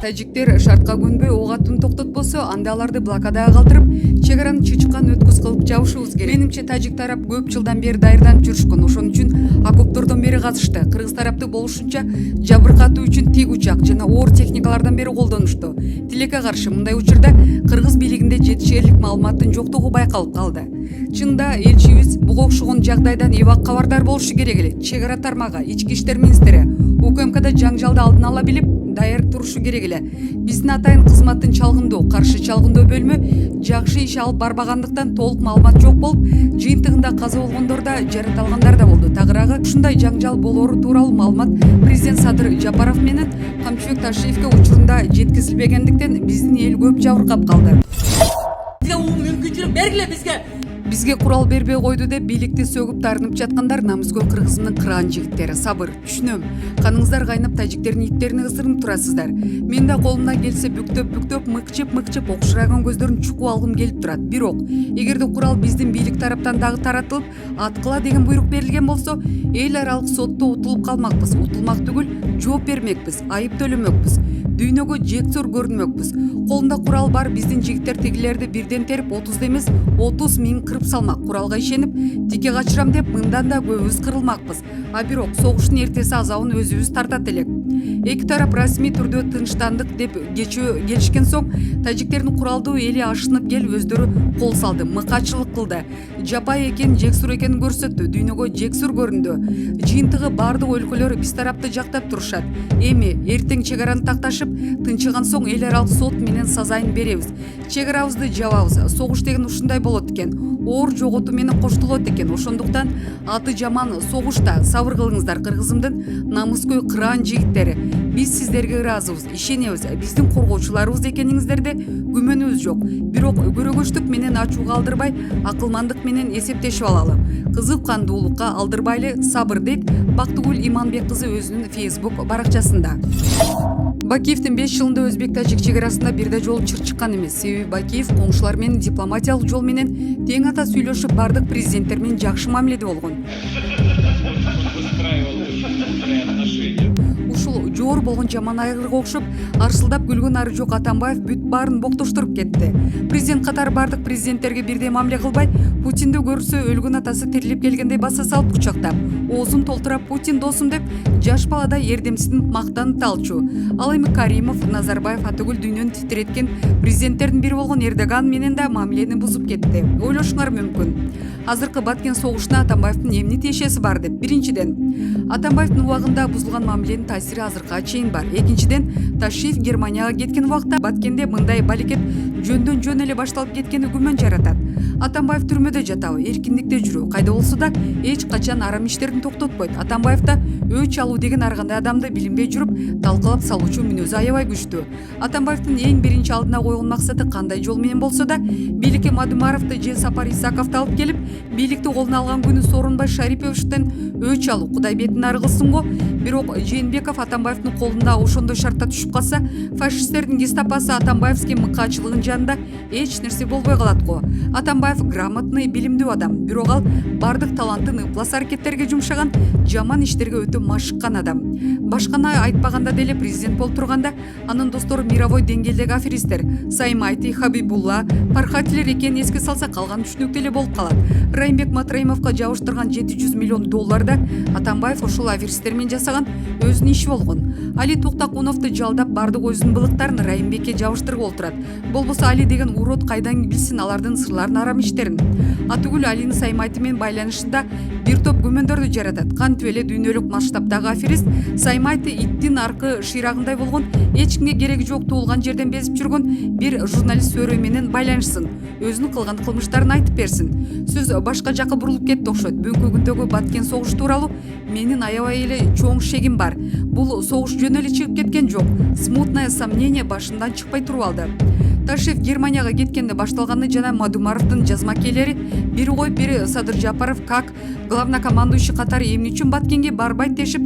Тажиктер шартка көнбөй ок атууну токтотпосо, анда аларды блокадага калтырып, чек араны чычкан өткүз кылып жабышыбыз керек. Менимче тажик тарап көп жылдан бери даярданып жүрүшкөн. Ошон үчүн окоптордон бери казышты. Кыргыз тарапты болушунча жабыркатуу үчүн тик учак жана оор техникалардан бери колдонушту. Тилекке каршы мындай учурда кыргыз бийлигинде жетишерлик маалыматтын жоктугу байкалып калды. Чында элчибиз буга окшогон жагдайдан эбак кабардар болушу керек эле. Чек ара тармагы, ички иштер министри УКМКда жаңжалды алдын ала билип даяр турушу керек эле. Биздин атайын кызматтын чалгындоо, каршы чалгындоо бөлмө жакшы иш алып барбагандыктан толук маалымат жок болуп, жыйынтыгында каза болгондор да, жараталгандар да болду. Тагыраагы ушундай жаңжал болоору тууралуу маалымат президент Садыр Жапаров менен Камчыбек Ташиевке учурунда жеткизилбегендиктен биздин эл көп жабыркап калды. Бизге мүмкүнчүлүк бергиле Бизге курал бербей койду деп бийликти сөгүп тарынып жаткандар намыскөй кыргызымдын кыран жигиттери. Сабыр, түшүнөм. Каныңыздар кайнап тажиктердин иттерине ысырынып турасыздар. Мен да колумдан келсе бүктөп, мыкчып окшураган көздөрүн чукуп алгым келип турат. Бирок, эгерде курал биздин бийлик тараптан дагы таратылып, аткыла деген буйрук берилген болсо, эл аралык сотто утулуп калмакпыз. Утулмак түгүл, жооп бермекпиз, айып төлөмөкпүз. Дүйнөгө жексур көрүнмөкпүз. Колунда курал бар биздин жигиттер тигилерди бирден терип 30 эмес 30 миң кырып салмак. Куралга ишенип, тике качырам деп мындан да көбүбүз кырылмакпыз. А бирок согуштун эртеси азабын өзүбүз тартат элек. Эки тарап расмий түрдө тынчтандык деп кечөө келишкен соң, тажиктердин куралдуу эли ашынып келип өздөрү кол салды, мыкачылык кылды. Жапай экен, жексур экенин көрсөттү, дүйнөгө жексур көрүндү. Жыйынтыгы бардык өлкөлөр биз тарапты жактап турушат. Эми эртең чек араны такташып, тынчыган соң эл аралык сот менен сазайын беребиз. Чек арабызды жабабыз. Согуш деген ушундай болот экен. Оор жоготуу менен коштолот экен. Ошондуктан аты жаман согушта сабыр кылыңыздар, кыргызымдын намыскөй кыран жигиттери. Биз сиздерге ыраазыбыз, ишенебиз. Биздин коргоочуларыбыз экениңиздерде күмөнүбүз жок. Бирок көрөгөчтүк менен ачууга алдырбай, акылмандык менен эсептешип алалы. Кызык кандуулукка алдырбайлы, сабыр дейт Бактыгүл Иманбек кызы өзүнүн Facebook баракчасында. Бакиевдин 5 жылында өзбек-тажик чек арасында бир да жолу чыр чыккан эмес. Себеби Бакиев коңшулар менен дипломатиялык жол менен тең ата сүйлөшүп, бардык президенттер менен жакшы мамиледе болгон. Ушул жоор болгон жаман айгырга окшоп, арсылдап күлгөн ары жок Атамбаев бүт баарын боктоштуруп кетти. Президент катары бардык президенттерге бирдей мамиле кылбай, Путинди көрсө өлгөн атасы тирилип келгендей баса салып кучактап, оозун толтурап Путин досум деп жаш балада эрдемсиздин мактанып алчу. Ал эми Каримов, Назарбаев атөгүл дүйнөнү титиреткен президенттердин бири болгон Эрдоган менен да мамилени бузуп кетти. Ойлошуңар мүмкүн. Азыркы Баткен согушуна Атамбаевдин эмне тиешеси бар деп. Биринчиден, Атамбаевдин убагында бузулган мамиленин таасири азыркыга чейин бар. Экинчиден, Ташиев Германияга кеткен убакта Баткенде мындай балекет жөндөн жөн эле башталып кеткени күмөн жаратат. Атамбаев түрмөдө жатабы, эркиндикте жүрүү, кайда болсо да эч качан арам иштерин токтотпойт. Атамбаев да өч алуу деген ар кандай адамды билинбей жүрүп талкалап салуучу мүнөзү аябай күчтүү. Атамбаевдин эң биринчи алдына койгон максаты кандай жол менен болсо да бийликке Мадумаровду же Сапар Исаковду алып келип, бийликти колуна алган күнү Сооронбай Шариповичтен өч алуу, Кудай бетин ары кылсын го. Бирок Жээнбеков Атамбаевдин колунда ошондой шартта түшүп калса, фашисттердин гестапосы Атамбаевский мыкаачылыгын жанында эч нерсе болбой калат го. Атамбаев грамотный, билимдүү адам, бирок ал бардык талантын ыплас аракеттерге жумшаган, жаман иштерге өтө машыккан адам. Башканы айтпаганда деле президент болуп турганда анын достору мировой деңгээлдеги аферистер Саймайти, Хабибулла, Пархатилер экенин эске салса, калган түшүнүктүү эле болуп калат. Райымбек Матраимовго жабыштырган 700 миллион долларда Атамбаев ошол аферистер менен жасаган өзүнүн иши болгон. Али Токтакуновду жалдап бардык өзүнүн былыктарын Райымбекке жабыштырып олтурат. Болбосо Али деген урод кайдан билсин алардын сырларын, арам иштерин. Атүгүл Алинин Саймайти менен байланышында бир топ күмөндөрдү жаратат. Кантип эле дүйнөлүк масштабтагы аферист Саймайти иттин аркы шыйрагындай болгон, эч кимге кереги жок туулган жерден безип жүргөн бир журналист Сөрөй менен байланышсын. Өзүнүн кылган кылмыштарын айтып берсин. Сөз башка жака бурулуп кетти окшойт. Бүгүнкү күндөгү Баткен согушу тууралуу менин аябай эле чоң шегим бар. Бул согуш жөн эле чыгып кеткен жок. Смутное сомнение башынан чыкпай туруп алды. Ташиев Германияга кеткенде башталганы жана Мадумаровдун жазмакейлери бири коюп, бири Садыр Жапаров как главнокомандующий катары эмне үчүн Баткенге барбайт дешип,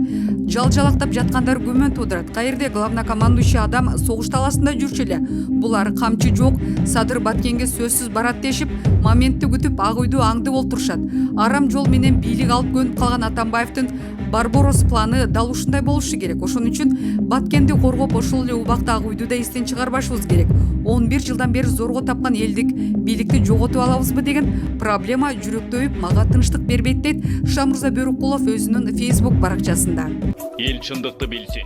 жалжалактап жаткандар күмөн туудурат. Каерде главнокомандующий адам согуш таласында жүрчү эле. Булар камчы жок, Садыр Баткенге сөзсүз барат дешип, моментти күтүп ак үйдү аңдып олтурушат. Арам жол менен бийлик алып көнүп калган Атамбаевдин Барбарос планы дал ушундай болушу керек. Ошон үчүн Баткенди коргоп, ошол эле убакта ак үйдү да эстен чыгарбашыбыз керек. 11 жылдан бери зорго тапкан элдик бийликти жоготуп алабызбы деген проблема жүрөктөйүп, мага тынчтык бербейт дейт Шамурза Бөрүккулов өзүнүн Facebook баракчасында. Эл чындыкты билсин.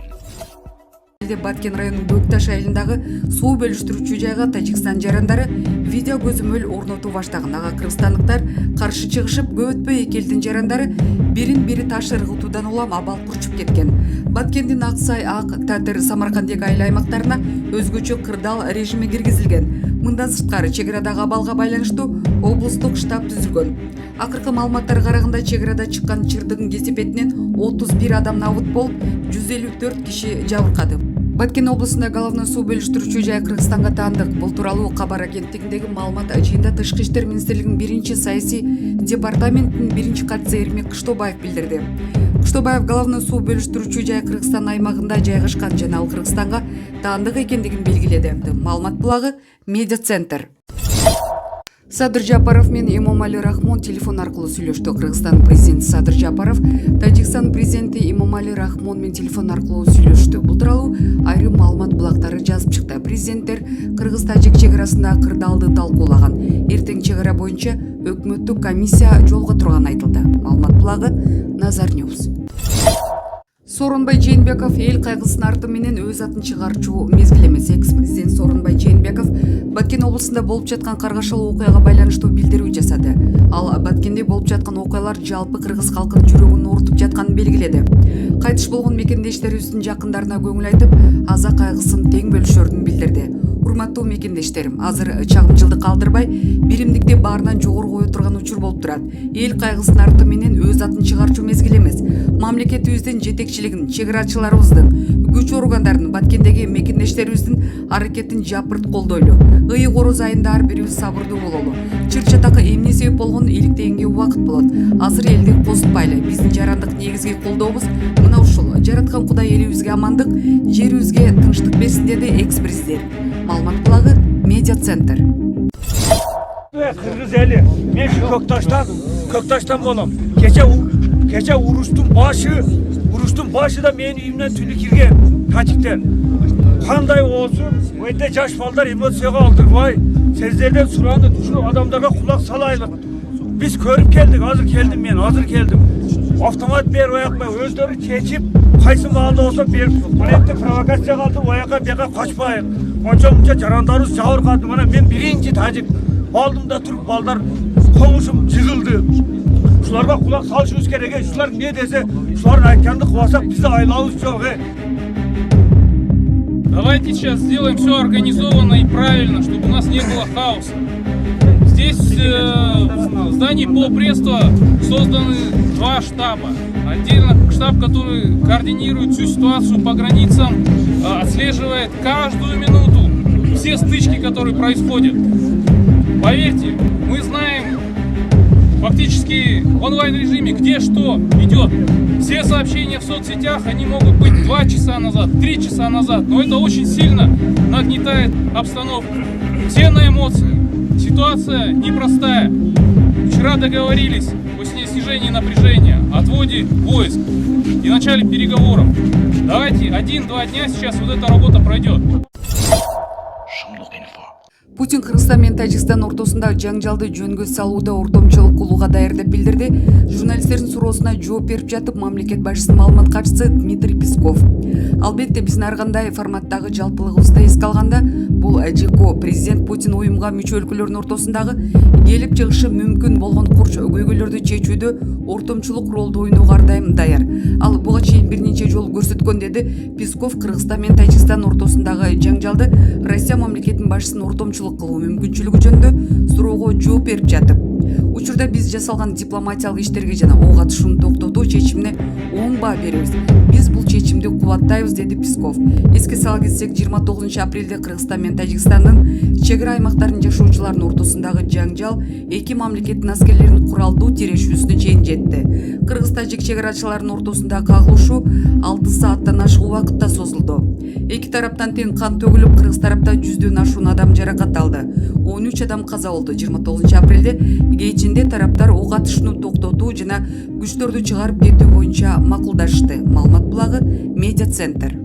Баткен районунун Бөкташ айылындагы суу бөлүштүрүүчү жайга Тажикстан жарандары видео көзөмөл орнотуу баштаган. Ага кыргызстандыктар каршы чыгышып, көп өтпөй эки элдин жарандары бирин бири таш ыргытуудан улам абал курчуп кеткен. Баткендин Аксай, Ак, Татыр, Самаркандек айыл аймактарына өзгөчө кырдаал режими киргизилген. Мындан сырткары чек арадагы абалга байланыштуу облустук штаб түзүлгөн. Акыркы маалыматтарга караганда чек арада чыккан чырдыгын кесепетинен 31 адам набыт болуп, 154 киши жабыркады. Баткен облусунда головной суу бөлүштүрүүчү жай Кыргызстанга таандык. Бул тууралуу Кабар агенттигиндеги маалымат жыйында Тышкы иштер министрлигинин биринчи саясий департаментинин биринчи катчысы Эрмек Кыштобаев билдирди. Кыштобаев головной суу бөлүштүрүүчү жай Кыргызстан аймагында жайгашкан жана ал Кыргызстанга таандык экендигин белгиледи. Маалымат булагы Медиа центр. Садыр Жапаров мен Эмомали Рахмон телефон аркылуу сүйлөштү. Кыргызстан президенти Садыр Жапаров Тажикстан президенти Эмомали Рахмон менен телефон аркылуу сүйлөштү. Бул тууралуу айрым маалымат булактары жазып чыкты. Президенттер Кыргыз-Тажик чек арасында кырдаалды талкуулаган. Эртең чек ара боюнча өкмөттүк комиссия жолго турганы айтылды. Маалымат булагы Назар Ньюс. Сооронбай Жээнбеков эл кайгысын арты менен өз атын чыгарчу мезгил эмес. Экс-президент Сооронбай Жээнбеков Баткен облусунда болуп жаткан каргашалуу окуяга байланыштуу билдирүү жасады. Ал Баткенде болуп жаткан окуялар жалпы кыргыз халкынын жүрөгүн оорутуп жатканын белгиледи. Кайтыш болгон мекендештерибиздин жакындарына көңүл айтып, аза кайгысын тең бөлүшөрүн билдирди. Урматтуу мекендештерим, азыр чагымчылды калтырбай, биримдикти баарынан жогору кое турган учур болуп турат. Эл кайгысынын арты менен өз атын чыгарчу мезгил эмес. Мамлекетибиздин жетекчилигин, чек арачыларыбыздын, күч органдарынын, Баткендеги мекендештерибиздин аракетин жапырт колдойлу. Ыйык ороз айында ар бирибиз сабырдуу бололу. Чыр-чатакка эмне себеп болгонун иликтегенге убакыт болот. Азыр элди козутпайлы. Биздин жарандык негизги колдообуз мына ушул. Жараткан Кудай элибизге амандык, жерибизге тынчтык берсин деди экс-президент. Маалымат булагы Медиа центр. Кыргыз эли, мен Көкташтан болом. Кече уруштун башы да менин үйүмдөн түнү кирген тачиктен. Кандай болсун, өйдө жаш балдар эмоцияга алдырбай, сиздерден сурааны түшүнүп адамдарга кулак салайлык. Биз көрүп келдик, азыр келдим. Автомат берип аякпай, өздөрү чечип, кайсы маалда болсо берип, мынакей провокация кылды, ояка бияка качпайык. Онча жарандарыбыз жабыркады. Мына мен биринчи тажик алдымда туруп, балдар коңушум жыгылды. Шуларга кулак салышыбыз керек. Шулар эмне десе, шулардын айтканды кылбасак бизде айлабыз жок. Давайте сейчас сделаем все организованно и правильно, чтобы у нас не было хаоса. Здесь в здании полпредства созданы два штаба. Отдельно штаб, который координирует всю ситуацию по границам, отслеживает каждую минуту все стычки, которые происходят. Поверьте, мы знаем фактически в онлайн-режиме, где что идет. Все сообщения в соцсетях, они могут быть 2 часа назад, 3 часа назад, но это очень сильно нагнетает обстановку. Все на эмоциях. Ситуация непростая. Вчера договорились о снижении напряжения, отводе войск и начале переговоров. Давайте 1-2 дня сейчас вот эта работа пройдет. Путин Кыргызстан менен Тажикстан ортосунда жаңжалды жөнгө салууда ортомчулук кылууга даяр деп билдирди. Журналисттердин суроосуна жооп берип жатып, мамлекет башчысынын маалымат катчысы Дмитрий Песков. Албетте биздин ар кандай форматтагы жалпылыгыбызды эске алганда, бул ЖКО президент Путин уюмга мүчө өлкөлөрдүн ортосундагы келип чыгышы мүмкүн болгон курч көйгөйлөрдү чечүүдө ортомчулук ролду ойноого ар дайым даяр. Ал буга чейин бир нече жолу көрсөткөн деди Песков. Кыргызстан менен Тажикстан ортосундагы жаңжалды Россия мамлекетинин башчысынын ортомчулук кылуу мүмкүнчүлүгү жөнүндө суроого жооп берип жатып, Учурда биз жасалган дипломатиялык иштерге жана ого атышууну токтотуу чечимине оң баа беребиз. Биз бул чечимди кубаттайбыз, деди Песков. Эске сала кетсек, 29 апрелде Кыргызстан менен Тажикстандын чек ара аймактарынын жашоочуларынын ортосундагы жаңжал эки мамлекеттин аскерлеринин куралдуу тирешүүсүнө чейин жетти. Кыргыз-тажик чек арачыларынын ортосундагы кагылышуу 6 сааттан ашык убакытта созулду. Эки тараптан тең кан төгүлүп, кыргыз тарапта 100дөн ашуун адам жаракат алды. 13 адам каза болду. 29 апрелде кечинде тараптар ок атышууну токтотуу жана күчтөрдү чыгарып кетүү боюнча макулдашты. Маалымат булагы Медиа Центр.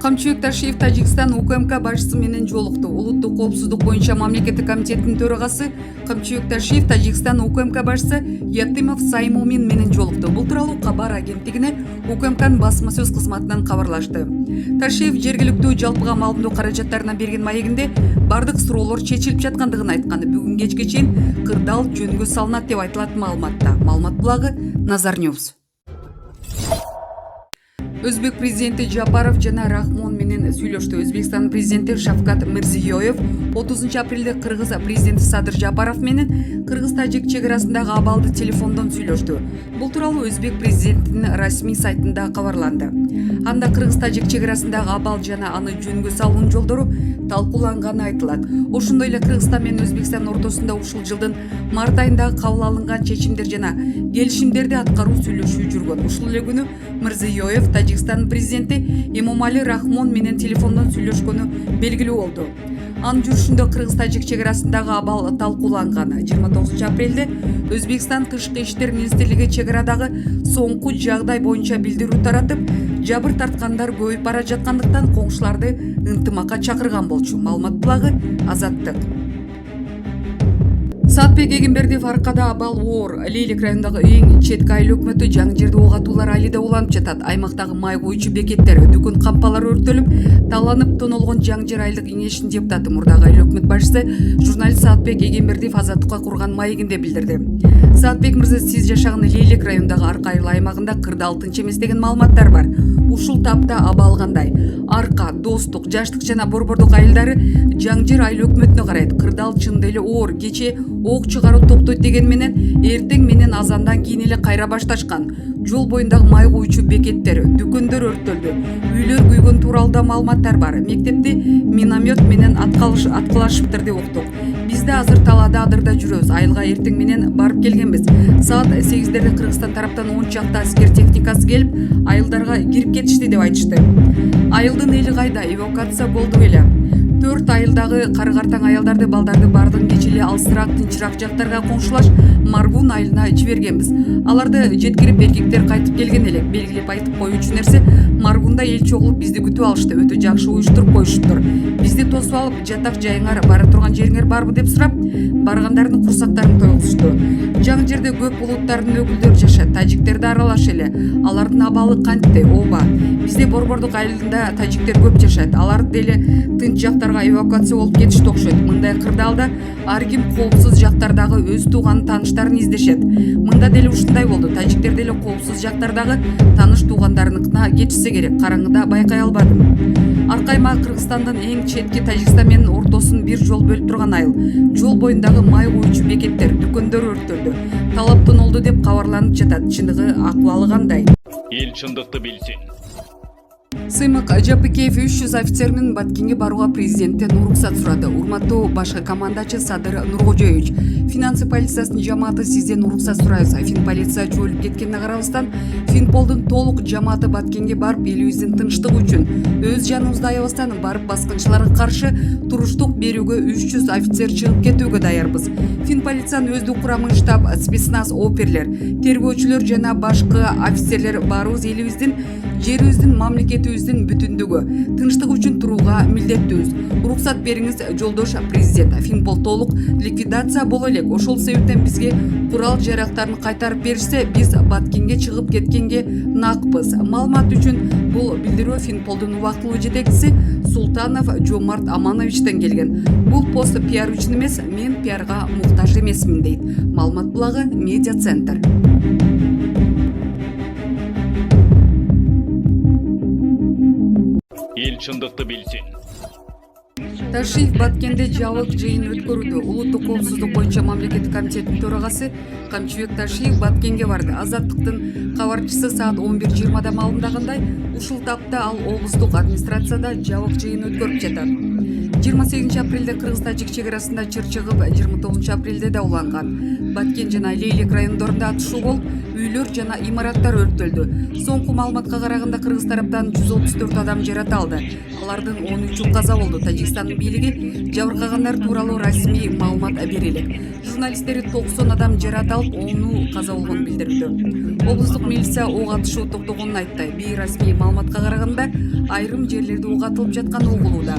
Камчыбек Ташиев Тажикстан УКМК башчысы менен жолукту. Улуттук коопсуздук боюнча мамлекеттик комитеттин төрагасы Камчыбек Ташиев Тажикстан УКМК башчысы Ятымов Саймумин менен жолукту. Бул тууралуу кабар агенттигине УКМКнын басма сөз кызматынан кабарлашты. Ташиев жергиликтүү жалпыга малымдоо каражаттарына берген маегинде бардык суроолор чечилип жаткандыгын айткан. Бүгүн кечке чейин кырдаал жөнгө салынат деп айтылат маалыматта. Маалымат булагы Назар Ньюс. Өзбек президенти Жапаров жана Рахмон менен сүйлөштү. Өзбекстан президенти Шавкат Мирзиёев 30 апрелде Кыргыз президенти Садыр Жапаров менен Кыргыз-тажик чек арасындагы абалды телефондон сүйлөштү. Бул тууралуу Өзбек президентинин расмий сайтында кабарланды. Анда Кыргыз-тажик чек арасындагы абал жана аны жөнгө салуунун жолдору талкууланганы айтылат. Ошондой эле Кыргызстан менен Өзбекстан ортосунда ушул жылдын март айында кабыл алынган чечимдер жана келишимдерди аткаруу сүйлөшүү жүргөн. Ушул эле күнү Мирзиёев Тажикстан президенти Эмомали Рахмон менен телефондон сүйлөшкөнү белгилүү болду. Анын жүрүшүндө Кыргыз-тажик чек арасындагы абал талкууланган. 29 апрелде Өзбекстан тышкы иштер министрлиги чек арадагы соңку жагдай боюнча билдирүү таратып, жабыр тарткандар көбөйүп бара жаткандыктан коңшуларды ынтымакка чакырган болчу. Маалымат булагы Азаттык. Саатбек Эгембердиев аркада абал оор. Лейлик районундагы эң четки айыл өкмөтү жаңы жерде ок атуулар айылда уланып жатат. Аймактагы май куючу бекеттер, дүкөн кампалары өртөлүп, таланып тонолгон жаңы жер айылдык кеңешинин депутаты мурдагы айыл өкмөт башчысы журналист Саатбек Эгембердиев Азаттыкка курган маегинде билдирди. Саатбек мырза, сиз жашаган Лейлик районундагы Арка айыл аймагында кырдаал тынч эмес деген маалыматтар бар. Ушул тапта абал кандай? Арка, Достук, Жаштык жана Борбордук айылдары жаңы жер айыл өкмөтүнө карайт. Кырдаал чында эле оор. Кече ок чыгаруу токтойт деген менен эртең менен азандан кийин эле кайра башташкан. Жол боюндагы май куючу бекеттер, дүкөндөр өрттөлдү. Үйлөр күйгөн тууралуу маалыматтар бар. Мектепти миномет менен аткылашыптыр деп уктук. Биз да азыр талаада адырда жүрөбүз. Айылга эртең менен барып келгенбиз. Саат 8дерде Кыргызстан тараптан 10 чакта аскер техникасы келип, айылдарга кирип кетишти деп айтышты. Айылдын эли кайда? Эвакуация болду беле? 4 айылдагы кары-картаң аялдарды, балдарды бардын кечеле алысыраак, тынчыраак жактарга коңшулаш Маргун айылына жибергенбиз. Аларды жеткирип эркектер кайтып келген элек. Белгилеп айтып коюучу нерсе, Маргунда эл чогулуп бизди күтүп алышты. Өтө жакшы уюштуруп коюшуптур. Бизди тосуп алып, жатак жайыңар, бара турган жериңер барбы деп сурап, баргандардын курсактарын тойгузушту. Жаңы жерде көп улуттардын өкүлдөрү жашайт. Тажиктерди аралаш эле. Алардын абалы кантты? Ооба. Бизде Борбордук айылында тажиктер көп жашайт. Алар деле тынч жактарга эвакуация болуп кетишти окшойт. Мындай кырдаалда ар ким коопсуз жактардагы өз тууган тааныштарын издешет. Мында деле ушундай болду. Тажиктер деле коопсуз жактардагы тааныш туугандарыныкына кетишсе керек. Караңгыда байкай албадым. Арка аймак Кыргызстандын эң четки Тажикстан менен ортосун бир жол бөлүп турган айыл. Жол боюндагы май куючу бекеттер, дүкөндөр өрттөлдү. Талап тонолду деп кабарланып жатат. Чындыгы акыбалы кандай? Эл чындыкты билсин. Сыймык Жапыкеев 300 офицер менен Баткенге барууга президенттен уруксат сурады. Урматтуу башкы командачы Садыр Нуркожоевич, финансы полициясынын жамааты сизден уруксат сурайбыз. Финполиция жойулуп кеткенине карабастан, Финполдун толук жамааты Баткенге барып, элибиздин тынчтыгы үчүн өз жаныбызды аябастан барып баскынчыларга каршы туруштук берүүгө 300 офицер чыгып кетүүгө даярбыз. Финполициянын өздүк курамы штаб, спецназ, оперлер, тергөөчүлөр жана башкы офицерлер барыбыз элибиздин, жерибиздин, мамлекетибиздин бүтүндүгү, тынчтык үчүн турууга милдеттүүбүз. Уруксат бериңиз, жолдош президент. Финпол толук ликвидация боло элек. Ошол себептен бизге курал жарактарын кайтарып беришсе, биз Баткенге чыгып кеткенге накпыз. Маалымат үчүн бул билдирүү Финполдун убактылуу жетекчиси Султанов Жомарт Амановичтен келген. Бул пост пиар үчүн эмес, мен пиарга муктаж эмесмин дейт. Маалымат булагы Медиа Центр. Эл чындыкты билсин. Ташиев Баткенде жабык жыйын өткөрүүдө. Улуттук коопсуздук боюнча мамлекеттик комитеттин төрагасы Камчыбек Ташиев Баткенге барды. Азаттыктын кабарчысы саат 11:20 маалымдагандай, ушул тапта ал облустук администрацияда жабык жыйын өткөрүп жатат. 28 апрелде Кыргыз-Тажик чекарасында чыр чыгып, 29 апрелде да уланган. Баткен жана Лейлек райондорунда атышуу болуп, үйлөр жана имараттар өрттөлдү. Соңку маалыматка караганда Кыргыз тараптан 134 адам жаратылды. Алардын 13-ü каза болду. Тажикстандын бийлиги жабыркагандар тууралуу расмий маалымат бере элек. Журналисттери 90 адам жаратылып, 10-у каза болгонун билдирди. Облустук милиция ок атышуу токтогонун айтты. Бейрасмий маалыматка караганда айрым жерлерде ок атылып жатканы угулууда.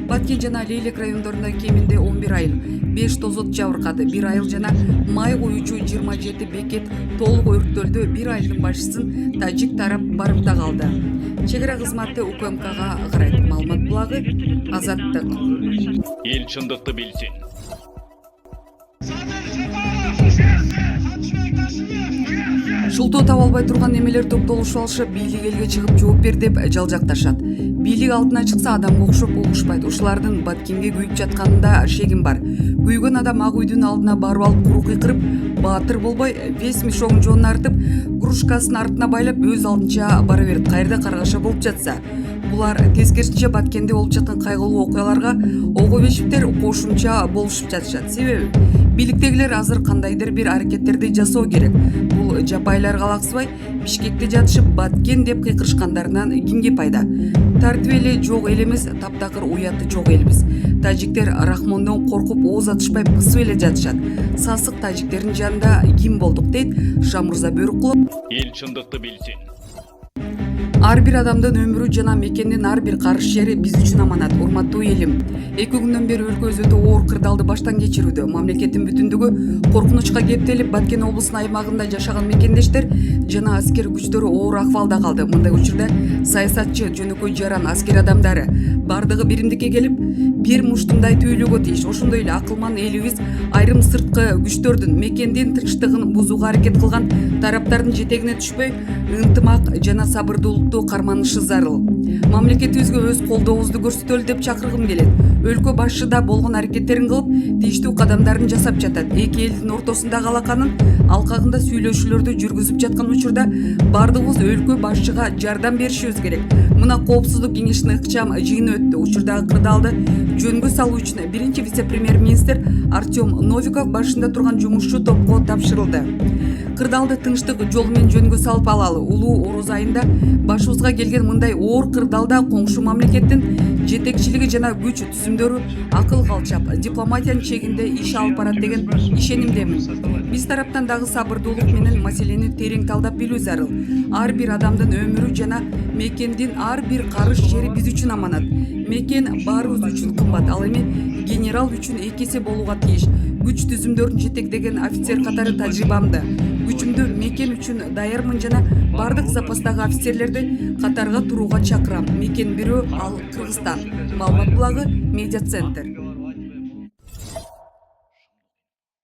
Баткен жана Лейлек райондорунда кеминде 11 айыл, 5 тозот жабыркады, 1 айыл жана май коюучу 27 бекет толук өрттөлдү. 1 айылдын башчысын тажик тарап барымта калды. Чегара кызматы УКМКга карайт. Маалымат булагы Азаттык. Эл чындыкты билсин. Шултоо таба албай турган немелер топтолушуп алышып, бийлик элге чыгып жооп бер деп жалжакташат. Бийлик алдына чыкса адамга окшоп угушпайт. Ушулардын Баткенге күйүп жатканында шегим бар. Күйгөн адам ак үйдүн алдына барып алып куру кыйкырып, баатыр болбой, вес мешогун жоонуна артып, кружкасын артына байлап өз алдынча бара берет. Кайерде каргаша болуп жатса. Булар тескерисинче Баткенде болуп жаткан кайгылуу окуяларга ого-бешиптер кошумча болушуп жатышат. Себеби бийликтегилер азыр кандайдыр бир аракеттерди жасоо керек. Бул жапайлар калаксыбай Бишкекте жатышып Баткен деп кыйкырышкандарынан кимге пайда? Тартип эле жок эл эмес, таптакыр уяты жок элбиз. Тажиктер Рахмондон коркуп ооз атышпай пысып эле жатышат. Сасык тажиктердин жанында ким болдук дейт Шамурза Бөрүкулов. Эл чындыкты билсин. Ар бир адамдын өмүрү жана мекендин ар бир карыш жери биз үчүн аманат. Урматтуу элим, 2 күндөн бери өлкө өтө оор кырдаалды баштан кечирүүдө. Мамлекеттин бүтүндүгү коркунучка кептелип, Баткен облусунун аймагында жашаган мекендештер жана аскер күчтөрү оор акыбалда калды. Мындай учурда саясатчы, жөнөкөй жаран аскер адамдары бардыгы биримдикке келип, бир муштумдай түйүлүүгө тийиш. Ошондой эле акылман элибиз айрым сырткы күчтөрдүн мекендин тынчтыгын бузууга аракет кылган тараптардын жетегине түшпөй, ынтымак жана сабырдуулукту карманышы зарыл. Мамлекетибизге өз колдообузду көрсөтөлү деп чакыргым келет. Өлкө башчыда болгон аракеттерин кылып, тийиштүү кадамдарын жасап жатат. Эки элдин ортосундагы алаканын алкагында сүйлөшүүлөрдү жүргүзүп жаткан учурда бардыгыбыз өлкө башчыга жардам беришибиз керек. Мына коопсуздук кеңешинин ыкчам жыйыны өттү. Учурдагы кырдаалды жөнгө салуу үчүн биринчи вице-премьер-министр Артем Новиков башында турган жумушчу топко тапшырылды. Кырдаалды тынчтык жол менен жөнгө салып алалы. Улуу Ороз айында башыбызга келген мындай оор кырдаалда коңшу мамлекеттин жетекчилиги жана күч түзүмдөрү акыл калчап, дипломатиянын чегинде иш алып барат деген ишенимдемин. Биз тараптан дагы сабырдуулук менен маселени терең талдап билүү зарыл. Ар бир адамдын өмүрү жана мекендин ар бир карыш жери биз үчүн аманат. Мекен баарыбыз үчүн кымбат, ал эми генерал үчүн 2 эсе болууга тийиш. Күч түзүмдөрүн жетектеген офицер катары тажрыйбамды. Күчүмдү мекен үчүн даярмын жана бардык запастагы офицерлерди катарга турууга чакырам. Мекен бирөө, ал Кыргызстан. Маалымат булагы Медиа центр.